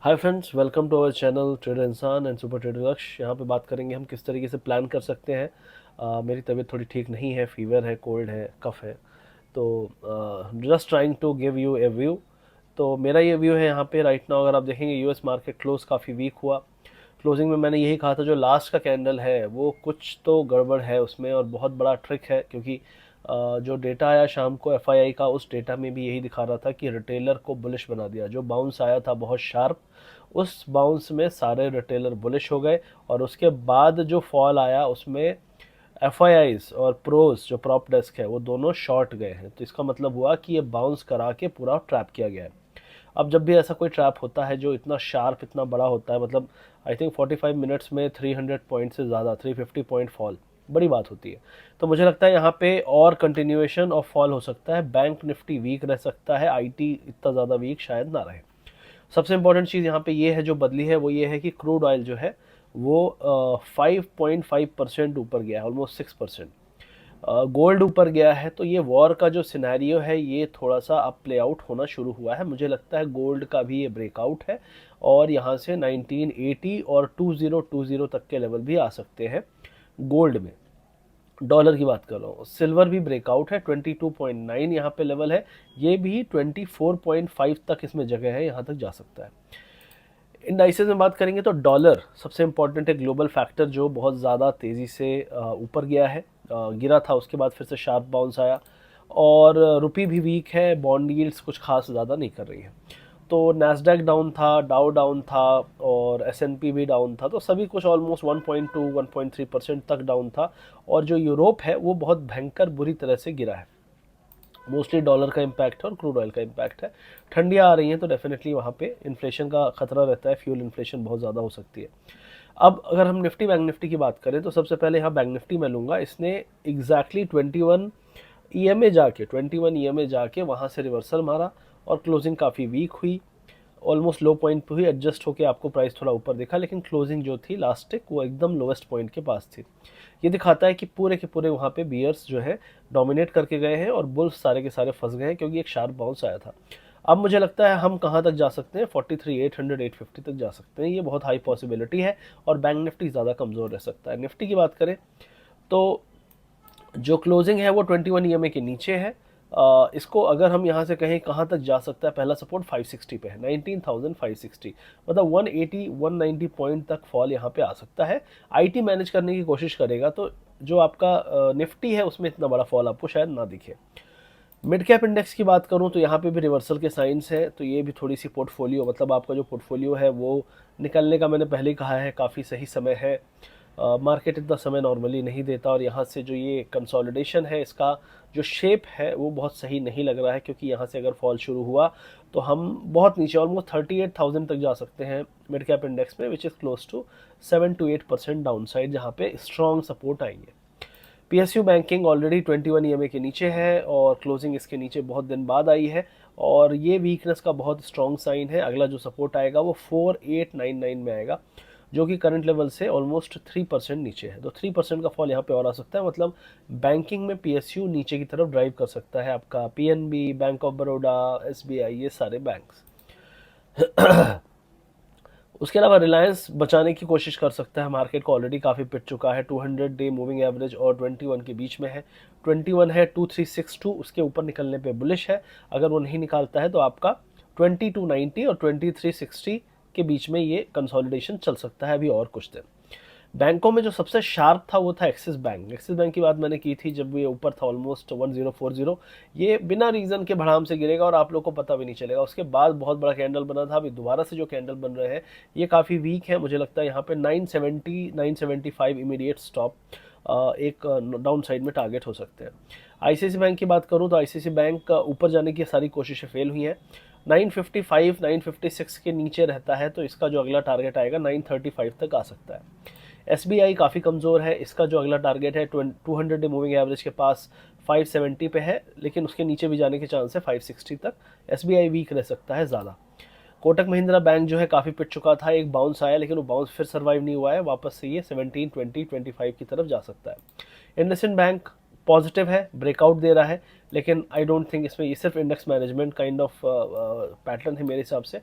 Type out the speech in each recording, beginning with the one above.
Hi friends, welcome to our channel trader इंसान and super trader Lakshya. यहाँ पे बात करेंगे हम किस तरीके से प्लान कर सकते हैं। मेरी तबीयत थोड़ी ठीक नहीं है, फीवर है, कोल्ड है, कफ है, तो just trying to give you a view. तो मेरा ये व्यू है यहाँ पे राइट नाउ। अगर आप देखेंगे यूएस मार्केट क्लोज काफ़ी वीक हुआ। क्लोजिंग में मैंने यही कहा था, जो लास्ट का कैंडल है वो कुछ तो गड़बड़ है उसमें, और बहुत बड़ा ट्रिक है, क्योंकि जो डेटा आया शाम को एफआईआई का, उस डेटा में भी यही दिखा रहा था कि रिटेलर को बुलिश बना दिया। जो बाउंस आया था बहुत शार्प, उस बाउंस में सारे रिटेलर बुलिश हो गए, और उसके बाद जो फॉल आया उसमें एफआईआईज और प्रोज जो प्रॉप डेस्क है वो दोनों शॉर्ट गए हैं। तो इसका मतलब हुआ कि ये बाउंस करा के पूरा ट्रैप किया गया है। अब जब भी ऐसा कोई ट्रैप होता है जो इतना शार्प, इतना बड़ा होता है, मतलब आई थिंक 45 मिनट्स में 300 पॉइंट से ज़्यादा, 350 पॉइंट फॉल बड़ी बात होती है। तो मुझे लगता है यहाँ पे और कंटिन्यूएशन ऑफ फॉल हो सकता है। बैंक निफ्टी वीक रह सकता है, आईटी इतना ज़्यादा वीक शायद ना रहे। सबसे इंपॉर्टेंट चीज़ यहाँ पे ये है जो बदली है, वो ये है कि क्रूड ऑयल जो है वो 5.5% ऊपर गया है, ऑलमोस्ट 6%। गोल्ड ऊपर गया है। तो ये वॉर का जो सिनेरियो है ये थोड़ा सा अब प्ले आउट होना शुरू हुआ है। मुझे लगता है गोल्ड का भी ये ब्रेकआउट है, और यहाँ से 1980 और 2020 तक के लेवल भी आ सकते हैं गोल्ड में। डॉलर की बात कर रहा हूँ, सिल्वर भी ब्रेकआउट है, 22.9 यहाँ पे लेवल है। ये भी 24.5 तक इसमें जगह है, यहाँ तक जा सकता है। इंडाइसेस में बात करेंगे तो डॉलर सबसे इंपॉर्टेंट है, ग्लोबल फैक्टर जो बहुत ज़्यादा तेज़ी से ऊपर गया है। गिरा था, उसके बाद फिर से शार्प बाउंस आया, और रुपी भी वीक है, बॉन्ड यील्ड्स कुछ खास ज़्यादा नहीं कर रही है। तो नैस्डैक डाउन था, डाउ डाउन था, और एसएनपी भी डाउन था। तो सभी कुछ ऑलमोस्ट 1.2 1.3% तक डाउन था। और जो यूरोप है वो बहुत भयंकर बुरी तरह से गिरा है। मोस्टली डॉलर का इम्पैक्ट है और क्रूड ऑयल का इम्पैक्ट है। ठंडियाँ आ रही हैं तो डेफिनेटली वहाँ पे इन्फ्लेशन का खतरा रहता है, फ्यूल इन्फ्लेशन बहुत ज़्यादा हो सकती है। अब अगर हम निफ्टी बैंक निफ्टी की बात करें तो सबसे पहले यहाँ बैंक निफ्टी मैं लूँगा। इसने एग्जैक्टली 21 ईएमए जाके वहाँ से रिवर्सल मारा, और क्लोजिंग काफ़ी वीक हुई, ऑलमोस्ट लो पॉइंट पे हुई। एडजस्ट होकर आपको प्राइस थोड़ा ऊपर दिखा, लेकिन क्लोजिंग जो थी लास्ट टिक वो एकदम लोवेस्ट पॉइंट के पास थी। ये दिखाता है कि पूरे के पूरे वहाँ पे बियर्स जो है डोमिनेट करके गए हैं, और बुल्स सारे के सारे फंस गए हैं, क्योंकि एक शार्प बाउंस आया था। अब मुझे लगता है हम कहाँ तक जा सकते हैं, 43 800 850 तक जा सकते हैं। ये बहुत हाई पॉसिबिलिटी है, और बैंक निफ्टी ज़्यादा कमज़ोर रह सकता है। निफ्टी की बात करें तो जो क्लोजिंग है वो 21 ईएमए के नीचे है। इसको अगर हम यहाँ से कहें कहाँ तक जा सकता है, पहला सपोर्ट 560 पे है, 19,560, मतलब 180 190 पॉइंट तक फॉल यहाँ पे आ सकता है। आईटी मैनेज करने की कोशिश करेगा तो जो आपका निफ्टी है उसमें इतना बड़ा फॉल आपको शायद ना दिखे। मिड कैप इंडेक्स की बात करूं तो यहाँ पे भी रिवर्सल के साइंस है। तो ये भी थोड़ी सी पोर्टफोलियो, मतलब आपका जो पोर्टफोलियो है वो निकलने का, मैंने पहले ही कहा है, काफ़ी सही समय है। मार्केट इतना समय नॉर्मली नहीं देता, और यहाँ से जो ये कंसोलिडेशन है इसका जो शेप है वो बहुत सही नहीं लग रहा है, क्योंकि यहाँ से अगर फॉल शुरू हुआ तो हम बहुत नीचे ऑलमोस्ट 38,000 तक जा सकते हैं मिड कैप इंडेक्स में, which is close to 7 to 8% down side, जहाँ पे स्ट्रॉन्ग सपोर्ट आएंगे। पीएसयू बैंकिंग ऑलरेडी 21 ईएमए के नीचे है, और क्लोजिंग इसके नीचे बहुत दिन बाद आई है, और ये वीकनेस का बहुत स्ट्रॉन्ग साइन है। अगला जो सपोर्ट आएगा वो 4899 में आएगा, जो कि करंट लेवल से ऑलमोस्ट 3% नीचे है। तो 3% का फॉल यहाँ पे और आ सकता है। मतलब बैंकिंग में पीएसयू नीचे की तरफ ड्राइव कर सकता है आपका PNB, bank of Baroda, SBI, ये सारे बैंक्स। उसके अलावा रिलायंस बचाने की कोशिश कर सकता है, मार्केट को ऑलरेडी काफ़ी पिट चुका है। 200 डे मूविंग एवरेज और 21 के बीच में है। 21 है 2362, उसके ऊपर निकलने पे बुलिश है। अगर वो नहीं निकालता है तो आपका 2290 और 2360 के बीच में ये कंसोलिडेशन चल सकता है अभी और कुछ दिन। बैंकों में जो सबसे शार्प था वो था एक्सिस बैंक। एक्सिस बैंक की बात मैंने की थी जब ये ऊपर था ऑलमोस्ट 1040। ये बिना रीज़न के भड़ाम से गिरेगा और आप लोग को पता भी नहीं चलेगा। उसके बाद बहुत बड़ा कैंडल बना था, अभी दोबारा से जो कैंडल बन रहे हैं ये काफ़ी वीक है। मुझे लगता है यहाँ पे 970 975 इमीडिएट स्टॉप एक डाउन साइड में टारगेट हो सकते हैं। आईसीआईसी बैंक की बात करूँ तो आईसीआईसी बैंक ऊपर जाने की सारी कोशिशें फेल हुई हैं। 955 956 के नीचे रहता है, तो इसका जो अगला टारगेट आएगा 935 तक आ सकता है। एसबीआई काफ़ी कमज़ोर है, इसका जो अगला टारगेट है 200 डे मूविंग एवरेज के पास 570 पे है, लेकिन उसके नीचे भी जाने के चांस है 560 तक। एसबीआई वीक रह सकता है ज़्यादा। कोटक महिंद्रा बैंक जो है काफ़ी पिट चुका था, एक बाउंस आया, लेकिन वो बाउंस फिर सर्वाइव नहीं हुआ है, वापस से ये 17 20 25 की तरफ जा सकता है। इंडसइंड बैंक पॉजिटिव है, ब्रेकआउट दे रहा है, लेकिन आई डोंट थिंक इसमें, ये सिर्फ index management kind of pattern है मेरे हिसाब से।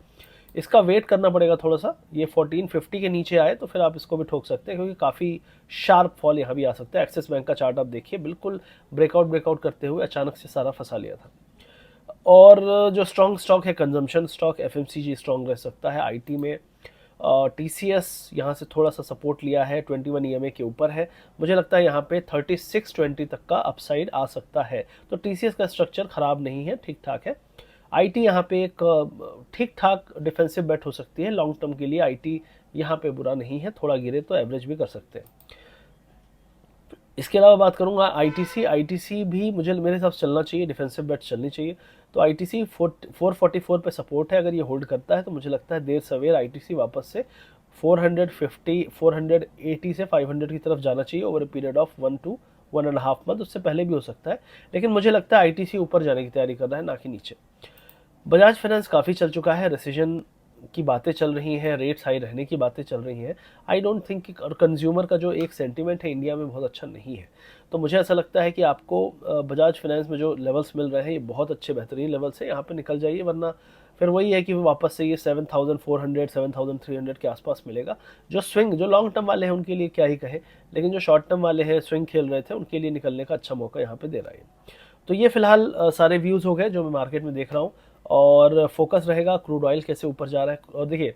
इसका वेट करना पड़ेगा थोड़ा सा, ये 1450 के नीचे आए तो फिर आप इसको भी ठोक सकते हैं, क्योंकि काफ़ी शार्प फॉल यहाँ भी आ सकता है। एक्सिस बैंक का चार्ट आप देखिए, बिल्कुल ब्रेकआउट करते हुए अचानक से सारा फंसा लिया था। और जो स्ट्रॉन्ग स्टॉक है कंजम्पशन स्टॉक, एफएमसीजी स्ट्रॉन्ग रह सकता है। आईटी में टीसीएस यहाँ से थोड़ा सा सपोर्ट लिया है, 21 ईएमए के ऊपर है, मुझे लगता है यहाँ पे 3620 तक का अपसाइड आ सकता है। तो टीसीएस का स्ट्रक्चर खराब नहीं है, ठीक ठाक है। आईटी यहाँ पे एक ठीक ठाक डिफेंसिव बेट हो सकती है लॉन्ग टर्म के लिए। आईटी यहाँ पे बुरा नहीं है, थोड़ा गिरे तो एवरेज भी कर सकते हैं। इसके अलावा बात करूंगा आईटीसी। आईटीसी भी मुझे मेरे हिसाब से चलना चाहिए, डिफेंसिव बेट चलनी चाहिए। तो आईटीसी 444 पे सपोर्ट है, अगर ये होल्ड करता है तो मुझे लगता है देर सवेर आईटीसी वापस से 450 480 से 500 की तरफ जाना चाहिए over a period of 1 to 1.5 month. उससे पहले भी हो सकता है, लेकिन मुझे लगता है आईटीसी ऊपर जाने की तैयारी कर रहा है, ना कि नीचे। बजाज फाइनेंस काफ़ी चल चुका है, रिसीजन की बातें चल रही हैं, रेट्स हाई रहने की बातें चल रही हैं। आई डोंट थिंक कि, और कंज्यूमर का जो एक सेंटीमेंट है इंडिया में बहुत अच्छा नहीं है। तो मुझे ऐसा लगता है कि आपको बजाज फाइनेंस में जो लेवल्स मिल रहे हैं ये बहुत अच्छे बेहतरीन लेवल्स है, यहाँ पे निकल जाइए, वरना फिर वही है कि वापस से ये 7400 7300 के आसपास मिलेगा। जो स्विंग, जो लॉन्ग टर्म वाले हैं उनके लिए क्या ही कहे, लेकिन जो शॉर्ट टर्म वाले हैं, स्विंग खेल रहे थे, उनके लिए निकलने का अच्छा मौका यहाँ पे दे रहा है। तो ये फिलहाल सारे व्यूज़ हो गए जो मैं मार्केट में देख रहा हूँ, और फोकस रहेगा क्रूड ऑयल कैसे ऊपर जा रहा है। और देखिए,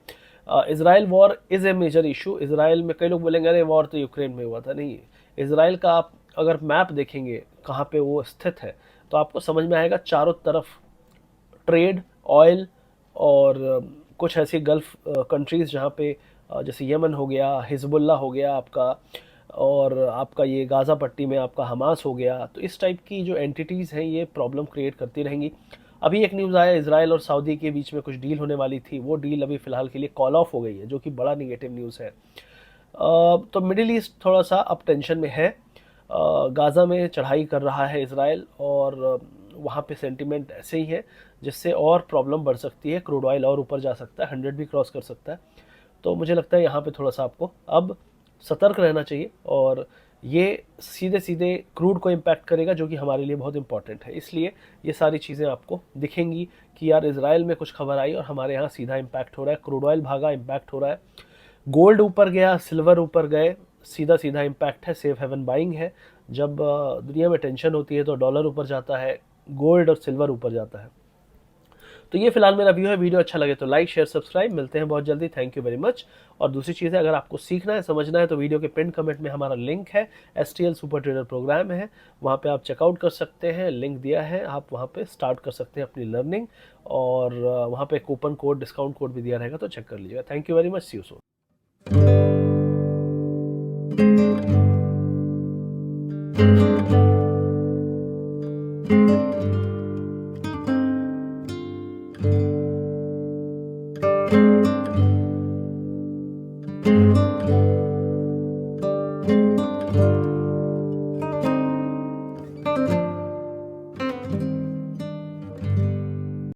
Israel war is a major issue. Israel में कई लोग बोलेंगे अरे वॉर तो यूक्रेन में हुआ था, नहीं। इसराइल का आप अगर मैप देखेंगे कहाँ पे वो स्थित है, तो आपको समझ में आएगा चारों तरफ ट्रेड, ऑयल, और कुछ ऐसी गल्फ कंट्रीज़ जहाँ पे जैसे यमन हो गया, हिजबुल्ला हो गया आपका, और आपका ये गाज़ा पट्टी में आपका हमास हो गया। तो इस टाइप की जो एंटिटीज़ हैं ये प्रॉब्लम क्रिएट करती रहेंगी। अभी एक न्यूज़ आया, इजराइल और सऊदी के बीच में कुछ डील होने वाली थी, वो डील अभी फ़िलहाल के लिए कॉल ऑफ हो गई है, जो कि बड़ा निगेटिव न्यूज़ है। तो मिडिल ईस्ट थोड़ा सा अब टेंशन में है। गाज़ा में चढ़ाई कर रहा है इसराइल, और वहाँ पे सेंटीमेंट ऐसे ही है, जिससे और प्रॉब्लम बढ़ सकती है। क्रूड ऑयल और ऊपर जा सकता है, 100 भी क्रॉस कर सकता है। तो मुझे लगता है यहाँ पे थोड़ा सा आपको अब सतर्क रहना चाहिए, और ये सीधे सीधे क्रूड को इम्पैक्ट करेगा, जो कि हमारे लिए बहुत इंपॉर्टेंट है। इसलिए ये सारी चीज़ें आपको दिखेंगी कि यार इजराइल में कुछ खबर आई और हमारे यहाँ सीधा इम्पैक्ट हो रहा है, क्रूड ऑयल भागा, इम्पैक्ट हो रहा है। गोल्ड ऊपर गया, सिल्वर ऊपर गए, सीधा सीधा इम्पैक्ट है, सेफ हेवन बाइंग है। जब दुनिया में टेंशन होती है तो डॉलर ऊपर जाता है, गोल्ड और सिल्वर ऊपर जाता है। तो ये फिलहाल मेरा व्यू है। वीडियो अच्छा लगे तो लाइक शेयर सब्सक्राइब, मिलते हैं बहुत जल्दी। Thank you very much. और दूसरी चीज़ है, अगर आपको सीखना है, समझना है, तो वीडियो के पिन कमेंट में हमारा लिंक है, STL सुपर ट्रेडर प्रोग्राम है, वहाँ पे आप चेकआउट कर सकते हैं, लिंक दिया है, आप वहाँ पे स्टार्ट कर सकते हैं अपनी लर्निंग। और वहाँ पे कूपन कोड, डिस्काउंट कोड भी दिया रहेगा, तो चेक कर लीजिएगा। Thank you very much, see you soon.